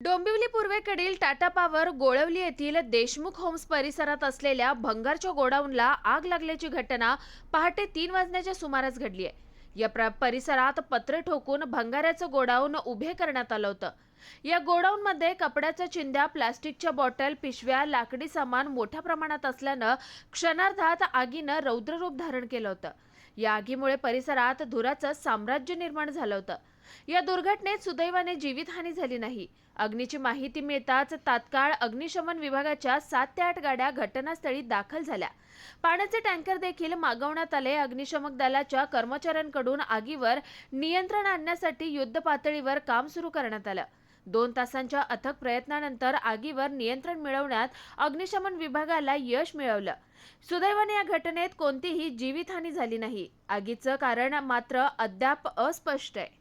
डोंबिवली पूर्वेकडील टाटा पॉवर गोळवली येथील देशमुख होम्स परिसरात असलेल्या भंगारच्या गोडाऊनला आग लागल्याची घटना पहाटे 3 वाजण्याच्या सुमारास घडली आहे। या परिसरात पत्रे ठोकून भंगाराचं गोडाऊन उभे करण्यात आलं होतं। या गोडाऊनमध्ये कपड्याच्या चिंध्या, प्लास्टिकच्या बॉटल, पिशव्या, लाकडी सामान मोठ्या प्रमाणात असल्यानं क्षणार्धात आगीनं रौद्र रूप धारण केलं होतं। या आगीमुळे परिसरात धुराचं साम्राज्य निर्माण झालं होतं। या दुर्घटनेत सुदैवाने जीवितहानी झाली नाही। अग्नीची माहिती मिळताच तात्काळ अग्निशमन विभागाच्या 7 ते 8 गाड्या घटनास्थळी दाखल झाल्या। पाण्याचे टँकर देखील मागवण्यात आले। अग्निशमन दलाच्या कर्मचाऱ्यांकडून आगीवर नियंत्रण आणण्यासाठी युद्धपातळीवर काम सुरू करण्यात आलं। 2 तासांच्या अथक प्रयत्नानंतर आगीवर नियंत्रण मिळवण्यात अग्निशमन विभागाला यश मिळालं। सुदैवाने या घटनेत कोणतीही जीवितहानी झाली नाही। आगीचं कारण मात्र अद्याप अस्पष्ट आहे।